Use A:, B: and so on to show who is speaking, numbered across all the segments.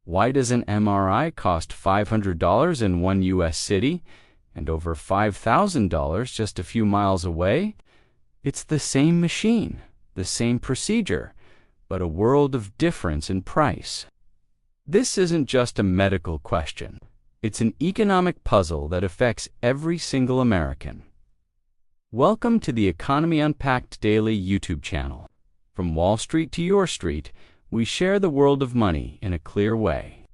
A: Why does an MRI cost $500 in one U.S. city and over $5,000 just a few miles away? It's the same machine, the same procedure, but a world of difference in price. This isn't just a medical question. It's an economic puzzle that affects every single American. Welcome to the Economy Unpacked Daily YouTube channel. From Wall Street to your street, we share the world of money in a clear way.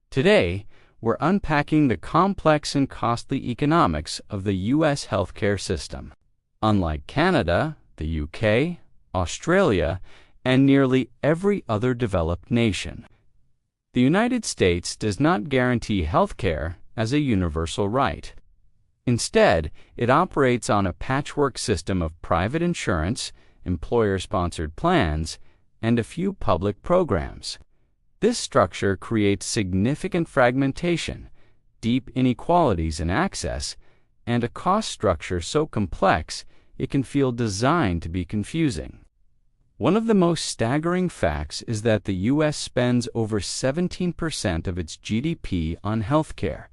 A: Today, we're unpacking the complex and costly economics of the U.S. healthcare system. Unlike Canada, the UK, Australia, and nearly every other developed nation, the United States does not guarantee healthcare as a universal right. Instead, it operates on a patchwork system of private insurance, employer-sponsored plans, and a few public programs. This structure creates significant fragmentation, deep inequalities in access, and a cost structure so complex it can feel designed to be confusing. One of the most staggering facts is that the U.S. spends over 17% of its GDP on healthcare,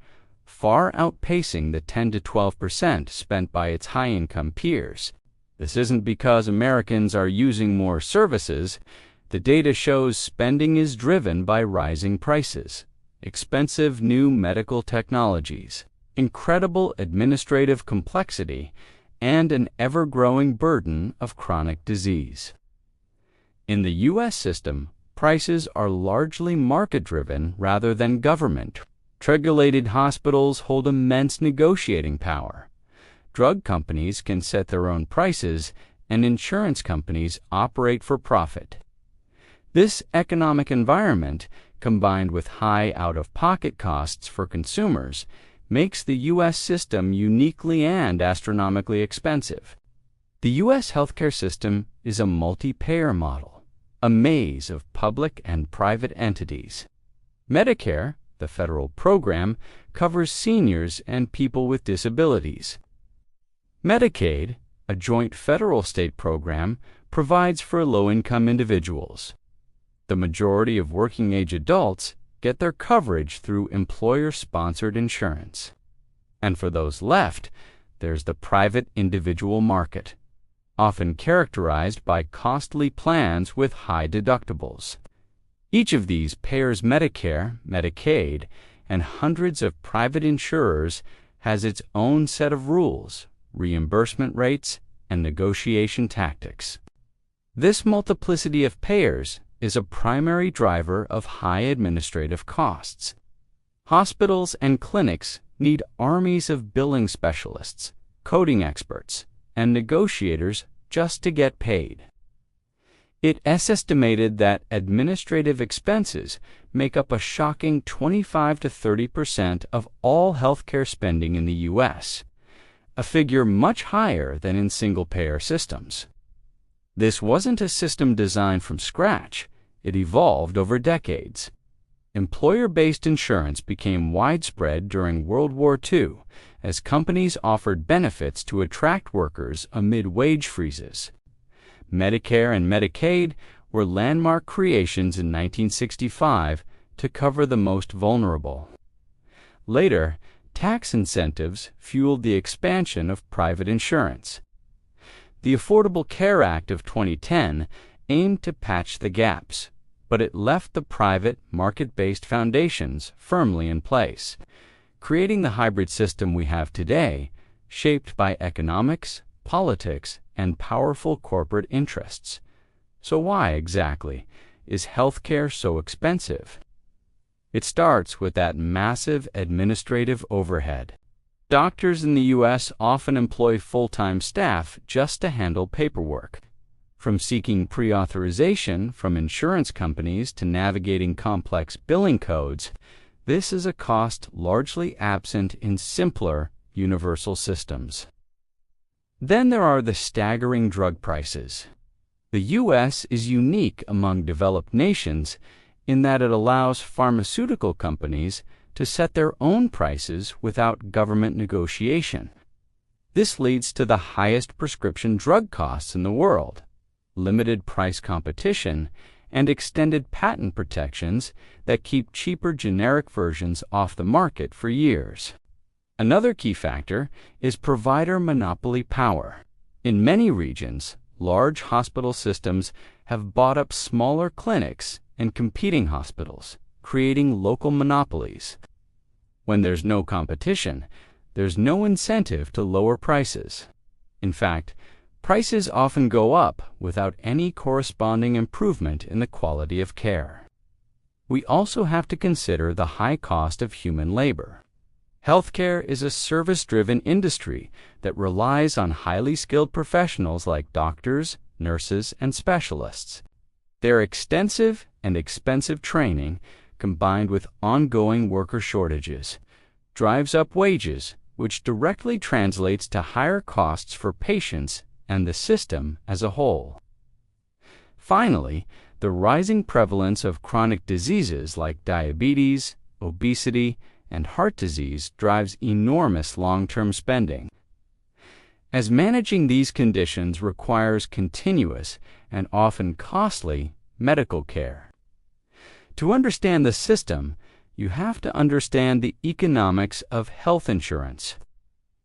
A: far outpacing the 10 to 12% spent by its high-income peers. This isn't because Americans are using more services. The data shows spending is driven by rising prices, expensive new medical technologies, incredible administrative complexity, and an ever-growing burden of chronic disease. In the U.S. system, prices are largely market-driven rather than government. Regulated hospitals hold immense negotiating power. Drug companies can set their own prices, and insurance companies operate for profit. This economic environment, combined with high out-of-pocket costs for consumers, makes the U.S. system uniquely and astronomically expensive. The U.S. healthcare system is a multi-payer model, a maze of public and private entities. Medicare, the federal program, covers seniors and people with disabilities. Medicaid, a joint federal-state program, provides for low-income individuals. The majority of working-age adults get their coverage through employer-sponsored insurance. And for those left, there's the private individual market, often characterized by costly plans with high deductibles. Each of these pairs Medicare, Medicaid, and hundreds of private insurers has its own set of rules, reimbursement rates, and negotiation tactics. This multiplicity of payers is a primary driver of high administrative costs. Hospitals and clinics need armies of billing specialists, coding experts, and negotiators just to get paid. It is estimated that administrative expenses make up a shocking 25 to 30% of all healthcare spending in the U.S., a figure much higher than in single-payer systems. This wasn't a system designed from scratch. It evolved over decades. Employer-based insurance became widespread during World War II as companies offered benefits to attract workers amid wage freezes. Medicare and Medicaid were landmark creations in 1965 to cover the most vulnerable. Later, tax incentives fueled the expansion of private insurance. The Affordable Care Act of 2010 aimed to patch the gaps, but it left the private, market-based foundations firmly in place, creating the hybrid system we have today, shaped by economics, politics, and powerful corporate interests. So why, exactly, is healthcare so expensive? It starts with that massive administrative overhead. Doctors in the U.S. often employ full-time staff just to handle paperwork. From seeking pre-authorization from insurance companies to navigating complex billing codes, this is a cost largely absent in simpler, universal systems. Then there are the staggering drug prices. The U.S. is unique among developed nations in that it allows pharmaceutical companies to set their own prices without government negotiation. This leads to the highest prescription drug costs in the world, limited price competition, and extended patent protections that keep cheaper generic versions off the market for years. Another key factor is provider monopoly power. In many regions, large hospital systems have bought up smaller clinics and competing hospitals, creating local monopolies. When there's no competition, there's no incentive to lower prices. In fact, prices often go up without any corresponding improvement in the quality of care. We also have to consider the high cost of human labor. Healthcare is a service-driven industry that relies on highly skilled professionals like doctors, nurses, and specialists. Their extensive and expensive training, combined with ongoing worker shortages, drives up wages, which directly translates to higher costs for patients and the system as a whole. Finally, the rising prevalence of chronic diseases like diabetes, obesity, and heart disease drives enormous long-term spending. As managing these conditions requires continuous and often costly medical care. To understand the system, you have to understand the economics of health insurance.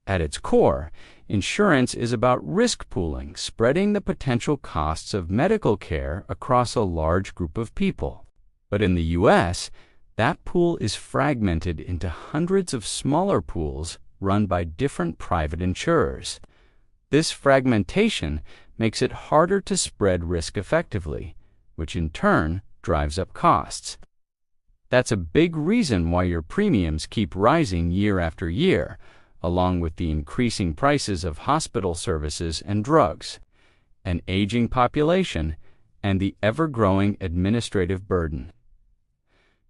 A: At its core, insurance is about risk pooling, spreading the potential costs of medical care across a large group of people. But in the U.S., that pool is fragmented into hundreds of smaller pools run by different private insurers. This fragmentation makes it harder to spread risk effectively, which in turn drives up costs. That's a big reason why your premiums keep rising year after year, along with the increasing prices of hospital services and drugs, an aging population, and the ever-growing administrative burden.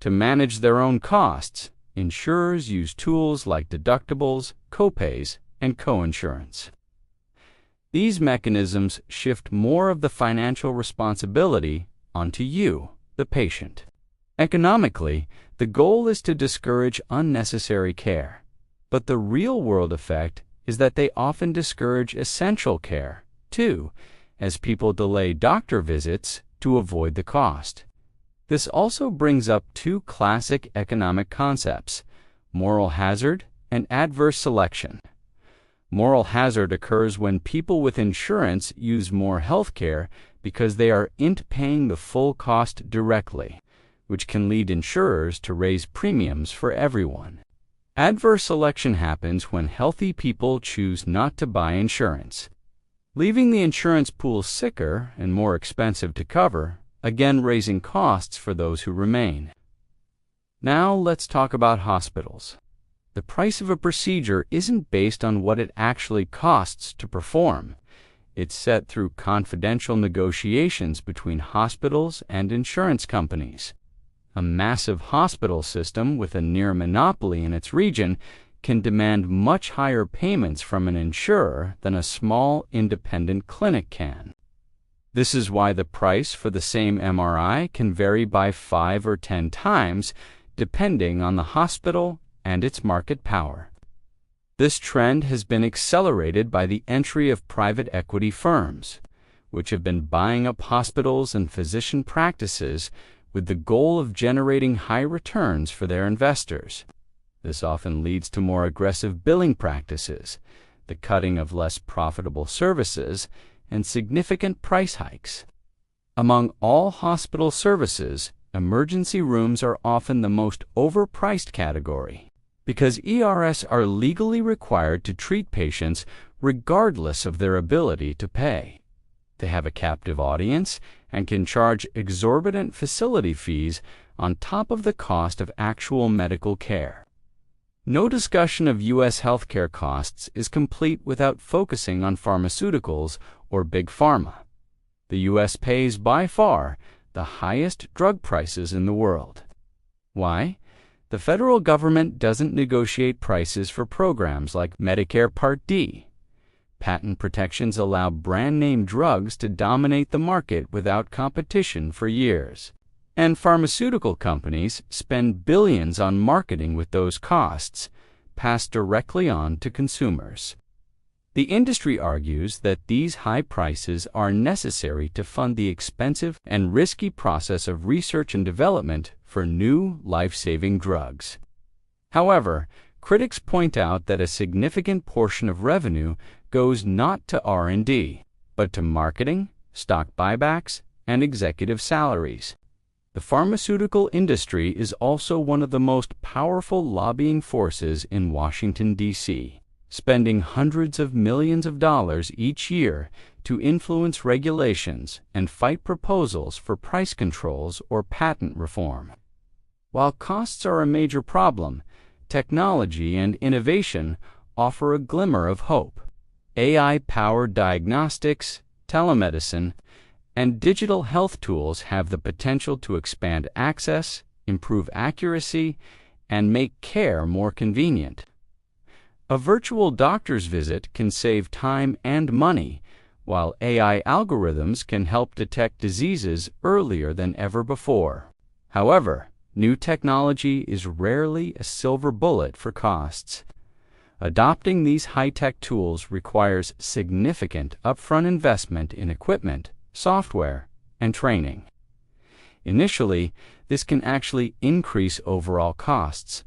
A: To manage their own costs, insurers use tools like deductibles, copays, and coinsurance. These mechanisms shift more of the financial responsibility onto you, the patient. Economically, the goal is to discourage unnecessary care, but the real-world effect is that they often discourage essential care, too, as people delay doctor visits to avoid the cost. This also brings up two classic economic concepts: moral hazard and adverse selection. Moral hazard occurs when people with insurance use more health care because they aren't paying the full cost directly, which can lead insurers to raise premiums for everyone. Adverse selection happens when healthy people choose not to buy insurance, leaving the insurance pool sicker and more expensive to cover, again raising costs for those who remain. Now let's talk about hospitals. The price of a procedure isn't based on what it actually costs to perform. It's set through confidential negotiations between hospitals and insurance companies. A massive hospital system with a near monopoly in its region can demand much higher payments from an insurer than a small independent clinic can. This is why the price for the same MRI can vary by 5 or 10 times depending on the hospital and its market power. This trend has been accelerated by the entry of private equity firms, which have been buying up hospitals and physician practices with the goal of generating high returns for their investors. This often leads to more aggressive billing practices, the cutting of less profitable services, and significant price hikes. Among all hospital services, emergency rooms are often the most overpriced category because ERs are legally required to treat patients regardless of their ability to pay. They have a captive audience and can charge exorbitant facility fees on top of the cost of actual medical care. No discussion of U.S. healthcare costs is complete without focusing on pharmaceuticals or big pharma. The U.S. pays by far the highest drug prices in the world. Why? The federal government doesn't negotiate prices for programs like Medicare Part D. Patent protections allow brand-name drugs to dominate the market without competition for years. And pharmaceutical companies spend billions on marketing with those costs passed directly on to consumers. The industry argues that these high prices are necessary to fund the expensive and risky process of research and development for new life-saving drugs. However, critics point out that a significant portion of revenue goes not to R&D, but to marketing, stock buybacks, and executive salaries. The pharmaceutical industry is also one of the most powerful lobbying forces in Washington, D.C., spending hundreds of millions of dollars each year to influence regulations and fight proposals for price controls or patent reform. While costs are a major problem, technology and innovation offer a glimmer of hope. AI-powered diagnostics, telemedicine, and digital health tools have the potential to expand access, improve accuracy, and make care more convenient. A virtual doctor's visit can save time and money, while AI algorithms can help detect diseases earlier than ever before. However, new technology is rarely a silver bullet for costs. Adopting these high-tech tools requires significant upfront investment in equipment, software, and training. Initially, this can actually increase overall costs.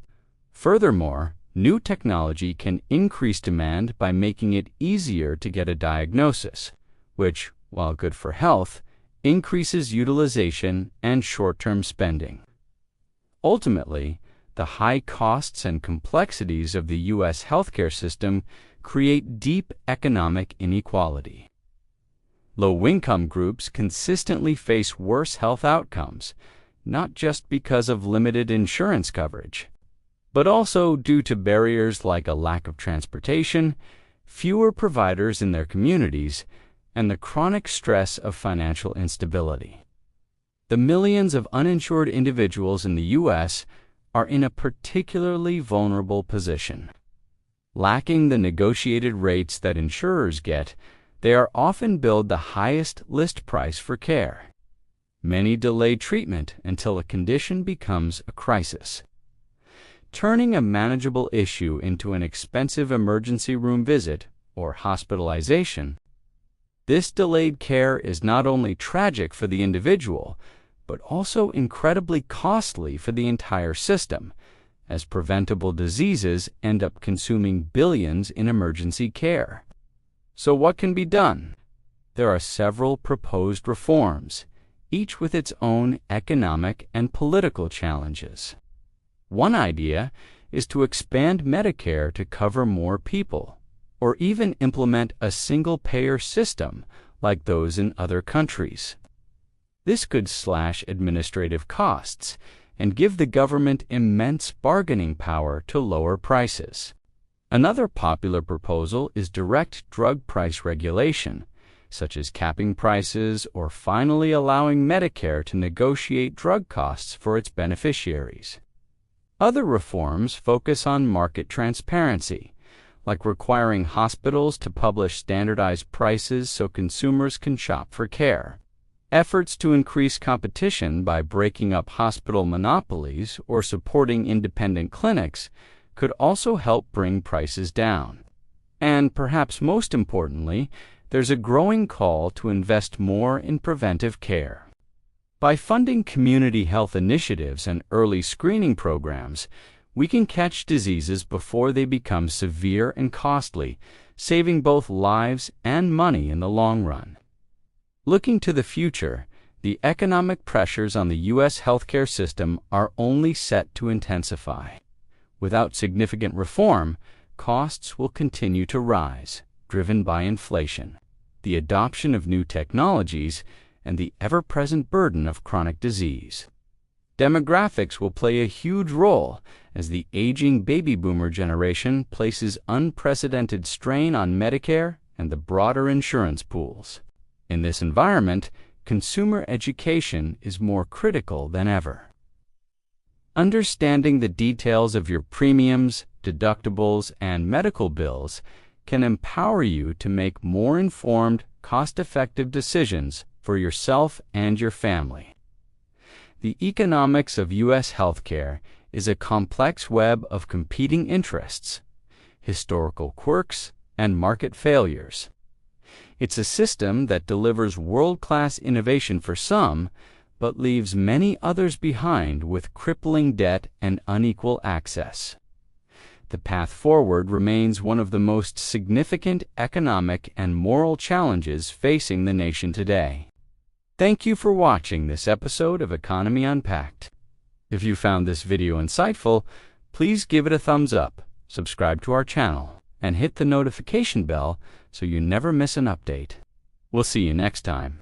A: Furthermore, new technology can increase demand by making it easier to get a diagnosis, which, while good for health, increases utilization and short-term spending. Ultimately, the high costs and complexities of the U.S. healthcare system create deep economic inequality. Low-income groups consistently face worse health outcomes, not just because of limited insurance coverage, but also due to barriers like a lack of transportation, fewer providers in their communities, and the chronic stress of financial instability. The millions of uninsured individuals in the U.S. are in a particularly vulnerable position. Lacking the negotiated rates that insurers get, they are often billed the highest list price for care. Many delay treatment until a condition becomes a crisis, turning a manageable issue into an expensive emergency room visit or hospitalization. This delayed care is not only tragic for the individual, but also incredibly costly for the entire system, as preventable diseases end up consuming billions in emergency care. So what can be done? There are several proposed reforms, each with its own economic and political challenges. One idea is to expand Medicare to cover more people, or even implement a single-payer system like those in other countries. This could slash administrative costs and give the government immense bargaining power to lower prices. Another popular proposal is direct drug price regulation, such as capping prices or finally allowing Medicare to negotiate drug costs for its beneficiaries. Other reforms focus on market transparency, like requiring hospitals to publish standardized prices so consumers can shop for care. Efforts to increase competition by breaking up hospital monopolies or supporting independent clinics could also help bring prices down. And perhaps most importantly, there's a growing call to invest more in preventive care. By funding community health initiatives and early screening programs, we can catch diseases before they become severe and costly, saving both lives and money in the long run. Looking to the future, the economic pressures on the U.S. healthcare system are only set to intensify. Without significant reform, costs will continue to rise, driven by inflation, the adoption of new technologies, and the ever-present burden of chronic disease. Demographics will play a huge role as the aging baby boomer generation places unprecedented strain on Medicare and the broader insurance pools. In this environment, consumer education is more critical than ever. Understanding the details of your premiums, deductibles, and medical bills can empower you to make more informed, cost-effective decisions for yourself and your family. The economics of U.S. healthcare is a complex web of competing interests, historical quirks, and market failures. It's a system that delivers world-class innovation for some, but leaves many others behind with crippling debt and unequal access. The path forward remains one of the most significant economic and moral challenges facing the nation today. Thank you for watching this episode of Economy Unpacked. If you found this video insightful, please give it a thumbs up, subscribe to our channel, and hit the notification bell so you never miss an update. We'll see you next time.